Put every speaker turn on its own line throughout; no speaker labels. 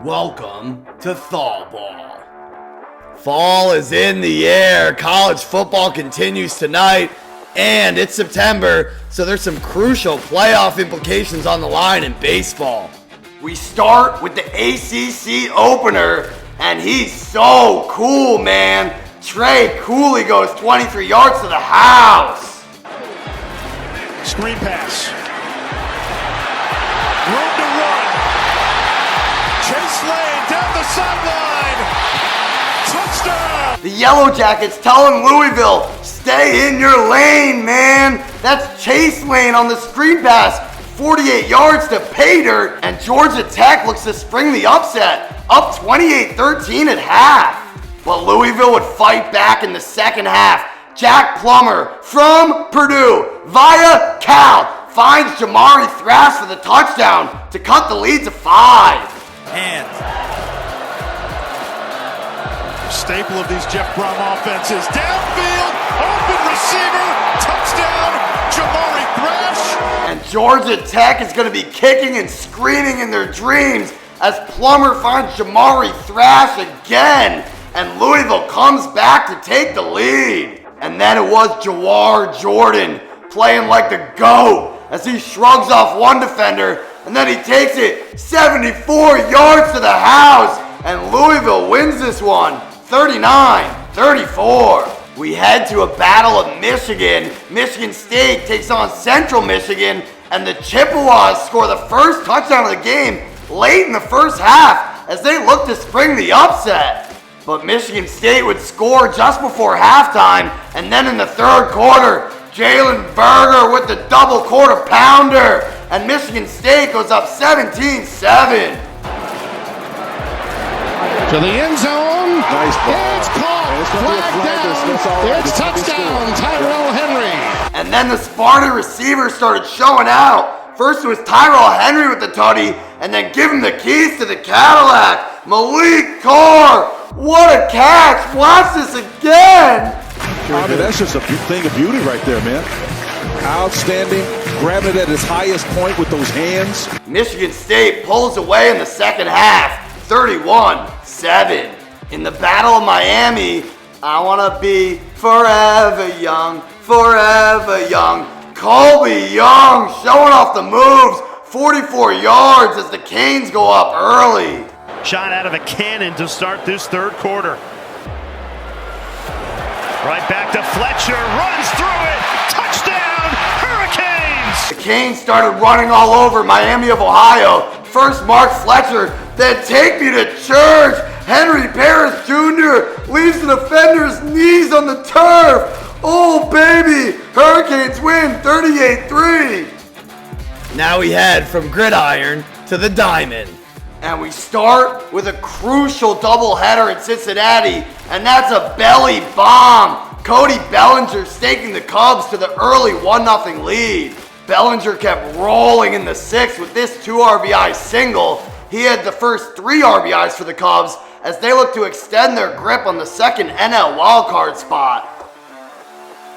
Welcome to ThawBall. Fall is in the air. College football continues tonight, and it's September, so there's some crucial playoff implications on the line in baseball. We start with the ACC opener, and he's so cool, man. Trey Cooley goes 23 yards to the house.
Screen pass. Room to run. Chase Lane down the sideline. Touchdown.
The Yellow Jackets telling Louisville, stay in your lane, man. That's Chase Lane on the screen pass. 48 yards to pay dirt, and Georgia Tech looks to spring the upset, up 28-13 at half. But Louisville would fight back in the second half. Jack Plummer from Purdue via Cal finds Jamari Thrash for the touchdown to cut the lead to 5.
And staple of these Jeff Brom offenses. Downfield, open receiver, touchdown, Jamari Thrash.
And Georgia Tech is going to be kicking and screaming in their dreams as Plummer finds Jamari Thrash again. And Louisville comes back to take the lead. And then it was Jawar Jordan playing like the GOAT as he shrugs off one defender, and then he takes it 74 yards to the house, and Louisville wins this one 39-34. We head to a battle of Michigan. Michigan State takes on Central Michigan, and the Chippewas score the first touchdown of the game late in the first half as they look to spring the upset. But Michigan State would score just before halftime, and then in the third quarter, Jalen Berger with the double quarter pounder, and Michigan State goes up 17-7.
To the end zone.
Nice ball.
It's caught. Flag down. It's touchdown, Tyrell Henry.
And then the Spartan receivers started showing out. First it was Tyrell Henry with the tutty, and then give him the keys to the Cadillac. Malik Carr. What a catch! Watch this again!
I mean, that's just a thing of beauty right there, man. Outstanding. Grabbing it at his highest point with those hands.
Michigan State pulls away in the second half, 31-7. In the Battle of Miami, I want to be forever young, forever young. Colby Young showing off the moves, 44 yards as the Canes go up early.
Shot out of a cannon to start this third quarter. Right back to Fletcher, runs through it, touchdown, Hurricanes!
The Canes started running all over Miami of Ohio. First Mark Fletcher, then take me to church. Henry Paris Jr. leaves the defender's knees on the turf. Oh baby, Hurricanes win 38-3. Now we head from gridiron to the diamond. And we start with a crucial doubleheader in Cincinnati, and that's a belly bomb. Cody Bellinger staking the Cubs to the early 1-0 lead. Bellinger kept rolling in the sixth with this 2 RBI single. He had the first 3 RBIs for the Cubs as they look to extend their grip on the second NL wildcard spot.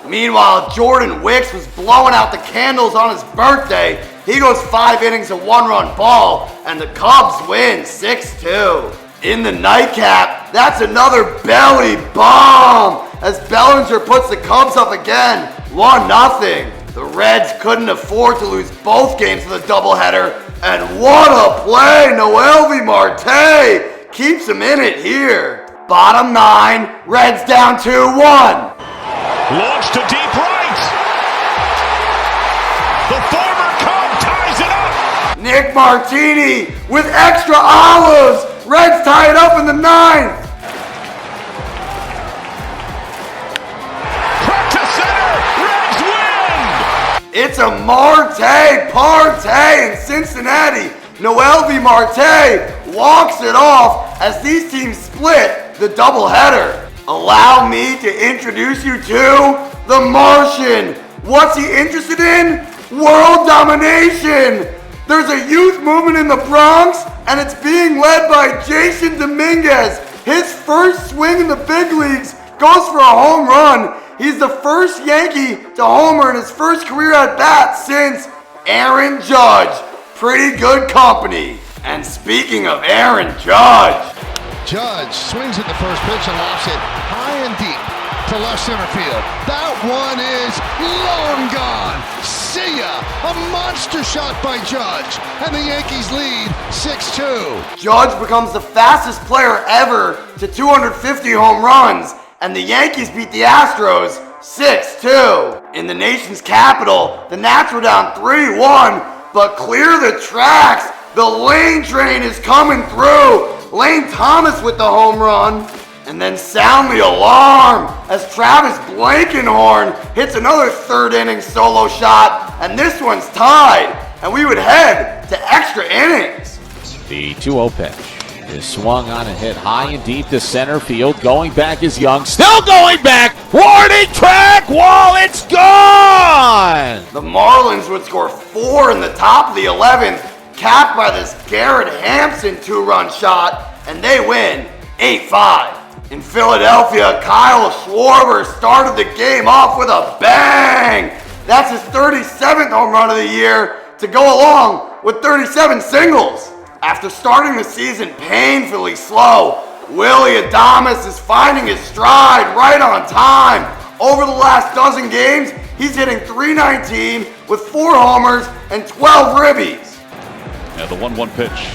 Meanwhile, Jordan Wicks was blowing out the candles on his birthday. He goes 5 innings of 1-run ball, and the Cubs win 6-2. In the nightcap, that's another belly bomb as Bellinger puts the Cubs up again, 1-0. The Reds couldn't afford to lose both games of the doubleheader, and what a play! Noelvi Marte keeps him in it here. Bottom 9, Reds down 2-1.
Launch to deep right. The former Cub ties it up.
Nick Martini with extra olives. Reds tie it up in the 9th.
Crack to center. Reds win.
It's a Marte Partay in Cincinnati. Noelvi Marte walks it off as these teams split the doubleheader. Allow me to introduce you to the Martian. What's he interested in? World domination. There's a youth movement in the Bronx, and it's being led by Jason Dominguez. His first swing in the big leagues goes for a home run. He's the first Yankee to homer in his first career at bat since Aaron Judge. Pretty good company. And speaking of Aaron Judge.
Judge swings at the first pitch and lofts it high and deep to left center field. That one is long gone. See ya! A monster shot by Judge, and the Yankees lead 6-2.
Judge becomes the fastest player ever to 250 home runs, and the Yankees beat the Astros 6-2. In the nation's capital, the Nats were down 3-1, but clear the tracks. The Lane train is coming through. Lane Thomas with the home run. And then sound the alarm as Travis Blankenhorn hits another third inning solo shot, and this one's tied, and we would head to extra innings.
The 2-0 pitch is swung on and hit high and deep to center field. Going back is Young, still going back. Warning track wall, it's gone.
The Marlins would score 4 in the top of the 11th, capped by this Garrett Hampson 2-run shot, and they win 8-5. In Philadelphia, Kyle Schwarber started the game off with a bang. That's his 37th home run of the year to go along with 37 singles. After starting the season painfully slow, Willie Adames is finding his stride right on time. Over the last dozen games, he's hitting .319 with 4 homers and 12 ribbies.
Now the 1-1 pitch.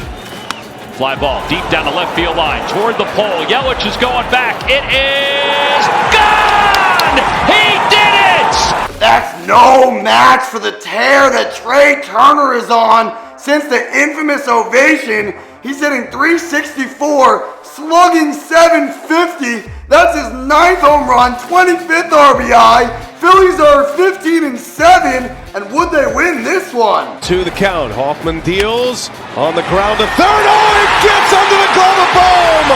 Fly ball deep down the left field line toward the pole. Yelich is going back. It is gone! He did it!
That's no match for the tear that Trey Turner is on since the infamous ovation. He's hitting .364, slugging .750. That's his 9th home run, 25th RBI. Phillies are 15-7, and would they win this one?
To the count, Hoffman deals on the ground to third. Oh, he gets under the glove of Bohm.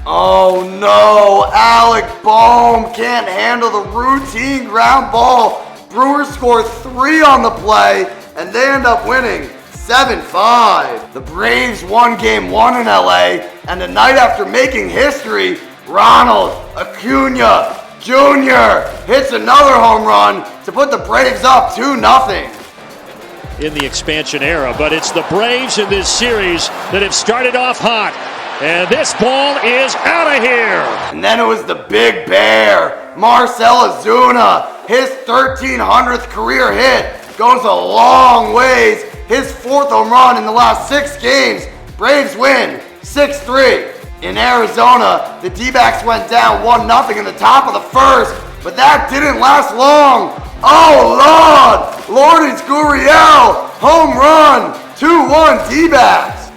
Oh no, Alec Bohm can't handle the routine ground ball. Brewers score 3 on the play, and they end up winning 7-5. The Braves won Game 1 in LA, and the night after making history, Ronald Acuna Jr. hits another home run to put the Braves up 2-0.
In the expansion era, but it's the Braves in this series that have started off hot. And this ball is out of here.
And then it was the Big Bear, Marcell Ozuna. His 1300th career hit goes a long ways. His 4th home run in the last 6 games. Braves win 6-3. In Arizona, the D-backs went down 1-0 in the top of the first, but that didn't last long. Oh Lord, Lourdes Gurriel, home run, 2-1 D-backs.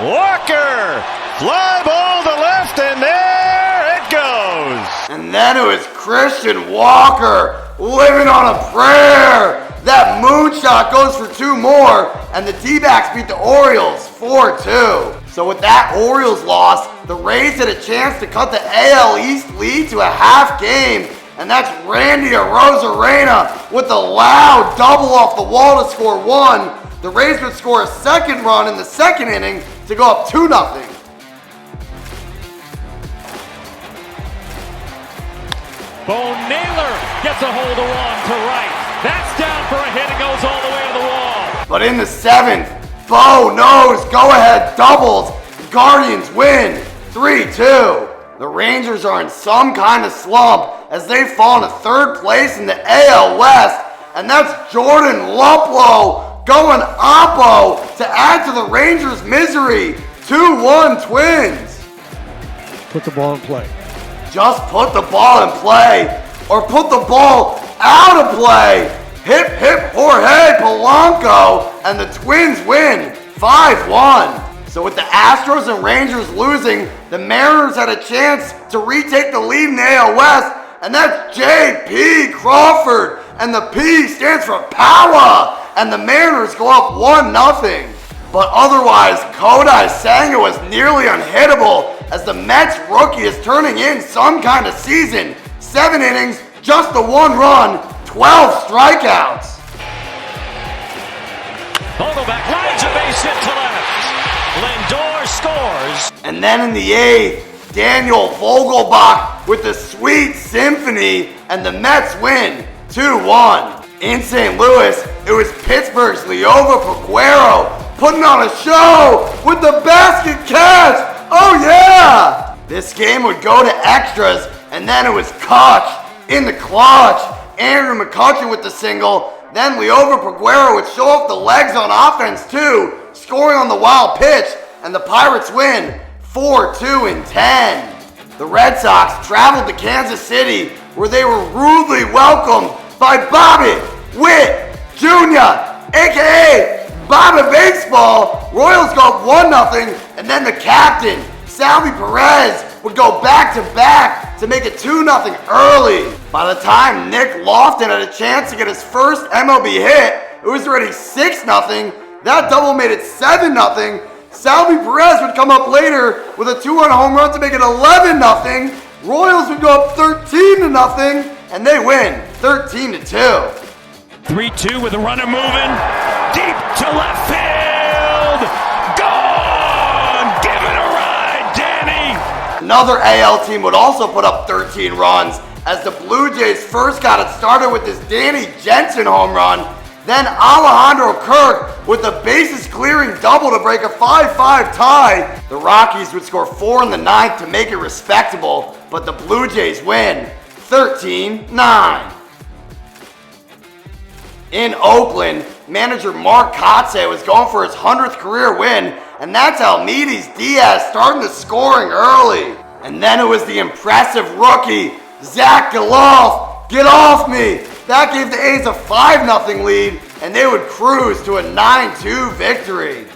Walker, fly ball to left, and there it goes.
And then it was Christian Walker, living on a prayer. That moonshot goes for 2 more, and the D-backs beat the Orioles 4-2. So with that Orioles loss, the Rays had a chance to cut the AL East lead to a half game, and that's Randy Arozarena with a loud double off the wall to score 1. The Rays would score a second run in the second inning to go up 2-0.
Bo Naylor gets a hold of one to right. That's down for a hit and goes all the way to the wall.
But in the 7th, Bo knows go-ahead doubles. The Guardians win 3-2. The Rangers are in some kind of slump as they fall into 3rd place in the AL West, and that's Jordan Luplow going oppo to add to the Rangers' misery. 2-1 Twins.
Put the ball in play.
Just put the ball in play, or put the ball out of play. Hip hip Jorge Polanco, and the Twins win 5-1. So with the Astros and Rangers losing, the Mariners had a chance to retake the lead in the AL West, and that's J.P. Crawford, and the P stands for power, and the Mariners go up 1-0. But otherwise, Kodai Senga was nearly unhittable as the Mets rookie is turning in some kind of season. 7 innings, just the 1 run, 12 strikeouts.
Vogelback rides a base hit to left. Lindor scores.
And then in the 8th, Daniel Vogelbach with the sweet symphony, and the Mets win 2-1. In St. Louis, it was Pittsburgh's Louisville Partay putting on a show with the basket catch. Oh yeah! This game would go to extras, and then it was Koch in the clutch. Andrew McCutcheon with the single. Then Louisville Partay would show off the legs on offense too, scoring on the wild pitch, and the Pirates win 4-2 in 10. The Red Sox traveled to Kansas City, where they were rudely welcomed by Bobby Witt Jr., aka Bobby Baseball. Royals go up 1-0, and then the captain, Salvi Perez, would go back-to-back to make it 2-0 early. By the time Nick Lofton had a chance to get his first MLB hit, it was already 6-0. That double made it 7-0. Salvi Perez would come up later with a 2-run home run to make it 11-0. Royals would go up 13-0, and they win 13-2.
3-2 with a runner moving. Deep to left field. Gone! Give it a ride, Danny!
Another AL team would also put up 13 runs as the Blue Jays first got it started with this Danny Jensen home run. Then Alejandro Kirk with the bases clearing double to break a 5-5 tie. The Rockies would score 4 in the 9th to make it respectable, but the Blue Jays win 13-9. In Oakland, manager Mark Kotsay was going for his 100th career win, and that's Almides Diaz starting the scoring early. And then it was the impressive rookie, Zach Gelof. Get off me! That gave the A's a 5-0 lead, and they would cruise to a 9-2 victory.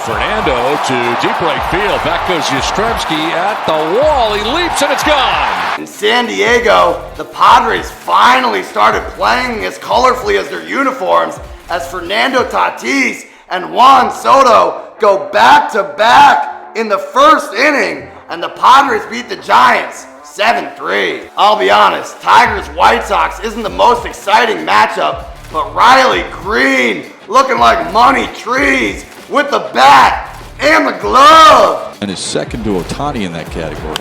Fernando to deep right field. Back goes Yastrzemski at the wall. He leaps and it's gone.
In San Diego, the Padres finally started playing as colorfully as their uniforms as Fernando Tatis and Juan Soto go back-to-back in the first inning, and the Padres beat the Giants 7-3. I'll be honest, Tigers-White Sox isn't the most exciting matchup, but Riley Green looking like money trees with the bat and the glove.
And is second to Ohtani in that category.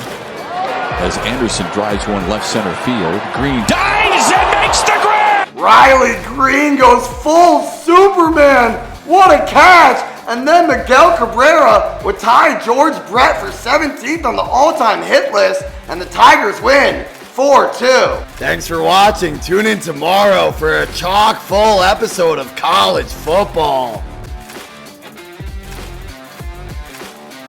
As Anderson drives one left center field. Green
Dives and makes the grab.
Riley Green goes full Superman. What a catch. And then Miguel Cabrera would tie George Brett for 17th on the all-time hit list, and the Tigers win 4-2. Thanks for watching. Tune in tomorrow for a chock-full episode of college football.